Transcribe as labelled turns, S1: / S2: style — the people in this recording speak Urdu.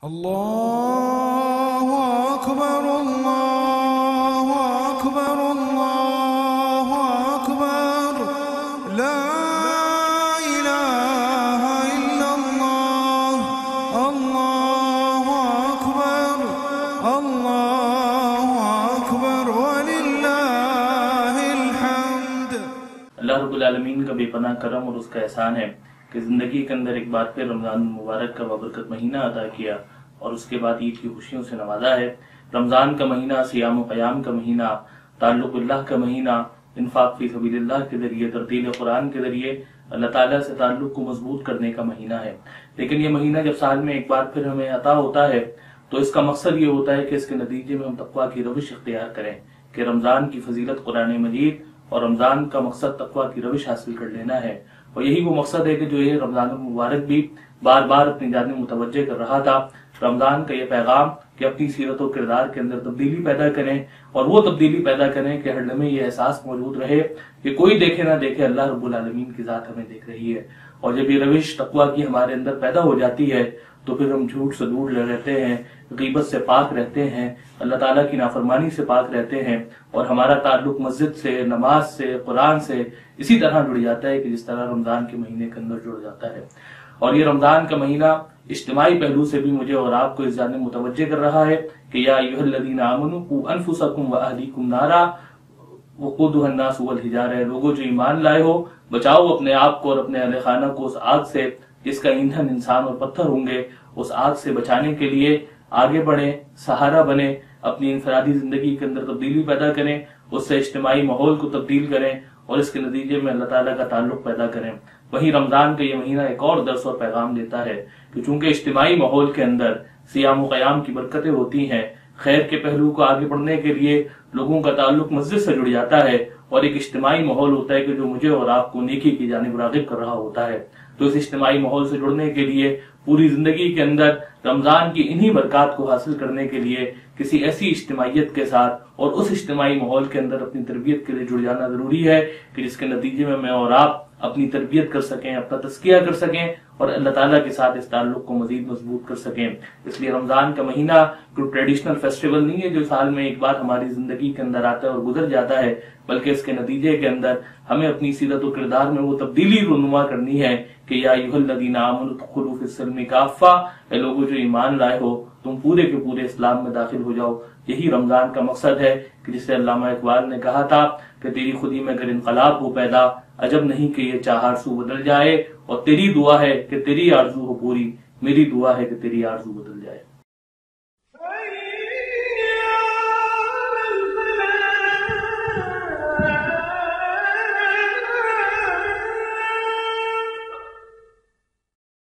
S1: اللہ اکبر اللہ اکبر اللہ اکبر لا الہ الا اللہ اللہ اکبر وللہ الحمد۔
S2: اللہ رب العالمین کا بے پناہ کرم اور اس کا احسان ہے کہ زندگی کے اندر ایک بار پھر رمضان مبارک کا بابرکت مہینہ عطا کیا اور اس کے بعد عید کی خوشیوں سے نوازا ہے۔ رمضان کا مہینہ سیام و قیام کا مہینہ، تعلق اللہ کا مہینہ، انفاق فی سبیل اللہ کے ذریعے، ترتیل قرآن کے ذریعے اللہ تعالیٰ سے تعلق کو مضبوط کرنے کا مہینہ ہے۔ لیکن یہ مہینہ جب سال میں ایک بار پھر ہمیں عطا ہوتا ہے تو اس کا مقصد یہ ہوتا ہے کہ اس کے نتیجے میں ہم تقویٰ کی روش اختیار کریں کہ رمضان کی فضیلت قرآن مجید اور رمضان کا مقصد تقویٰ کی روش حاصل کر لینا ہے، اور یہی وہ مقصد ہے کہ جو یہ رمضان المبارک بھی بار بار اپنی جانب متوجہ کر رہا تھا۔ رمضان کا یہ پیغام کہ اپنی سیرت و کردار کے اندر تبدیلی پیدا کریں، اور وہ تبدیلی پیدا کریں کہ ہر لمحے یہ احساس موجود رہے کہ کوئی دیکھے نہ دیکھے اللہ رب العالمین کی ذات ہمیں دیکھ رہی ہے۔ اور جب یہ روش تقویٰ کی ہمارے اندر پیدا ہو جاتی ہے تو پھر ہم جھوٹ سے دور رہتے ہیں، غیبت سے پاک رہتے ہیں، اللہ تعالیٰ کی نافرمانی سے پاک رہتے ہیں، اور ہمارا تعلق مسجد سے، نماز سے، قرآن سے اسی طرح جڑ جاتا ہے کہ جس طرح رمضان کے مہینے کے اندر جڑ جاتا ہے۔ اور یہ رمضان کا مہینہ اجتماعی پہلو سے بھی مجھے اور آپ کو اس جانب متوجہ کر رہا ہے کہ یا ایھا الذین آمنوا قوا انفسکم واہلیکم نارا وقودھا الناس والحجارہ، لوگوں جو ایمان لائے ہو بچاؤ اپنے آپ کو اور اپنے اہل خانہ کو اس آگ سے جس کا ایندھن انسان اور پتھر ہوں گے۔ اس آگ سے بچانے کے لیے آگے بڑھیں، سہارا بنیں، اپنی انفرادی زندگی کے اندر تبدیلی پیدا کریں، اس سے اجتماعی ماحول کو تبدیل کریں اور اس کے نتیجے میں اللہ تعالیٰ کا تعلق پیدا کریں۔ وہیں رمضان کا یہ مہینہ ایک اور درس اور پیغام دیتا ہے کہ چونکہ اجتماعی ماحول کے اندر سیام و قیام کی برکتیں ہوتی ہیں، خیر کے پہلو کو آگے بڑھنے کے لیے لوگوں کا تعلق مسجد سے جڑ جاتا ہے، اور ایک اجتماعی ماحول ہوتا ہے کہ جو مجھے اور آپ کو نیکی کی جانب راغب کر رہا ہوتا ہے۔ تو اس اجتماعی ماحول سے جڑنے کے لیے پوری زندگی کے اندر رمضان کی انہی برکات کو حاصل کرنے کے لیے کسی ایسی اجتماعیت کے ساتھ اور اس اجتماعی ماحول کے اندر اپنی تربیت کے لیے جڑ جانا ضروری ہے کہ جس کے نتیجے میں اور آپ اپنی تربیت کر سکیں، اپنا تزکیہ کر سکیں اور اللہ تعالیٰ کے ساتھ اس تعلق کو مزید مضبوط کر سکیں۔ اس لیے رمضان کا مہینہ کوئی ٹریڈیشنل فیسٹیول نہیں ہے جو سال میں ایک بار ہماری زندگی کے اندر آتا ہے اور گزر جاتا ہے، بلکہ اس کے نتیجے کے اندر ہمیں اپنی سیرت و کردار میں وہ تبدیلی رونما کرنی ہے کہ یا ایھا الذین آمنوا ادخلوا فی السلم کافہ، اے لوگوں جو ایمان لائے ہو تم پورے کے پورے اسلام میں داخل ہو جاؤ۔ یہی رمضان کا مقصد ہے کہ جسے علامہ اقبال نے کہا تھا کہ تیری خودی میں اگر انقلاب ہو پیدا، عجب نہیں کہ یہ چاہ آرزو بدل جائے، اور تیری دعا ہے کہ تیری آرزو ہو پوری، میری دعا ہے کہ تیری آرزو بدل جائے۔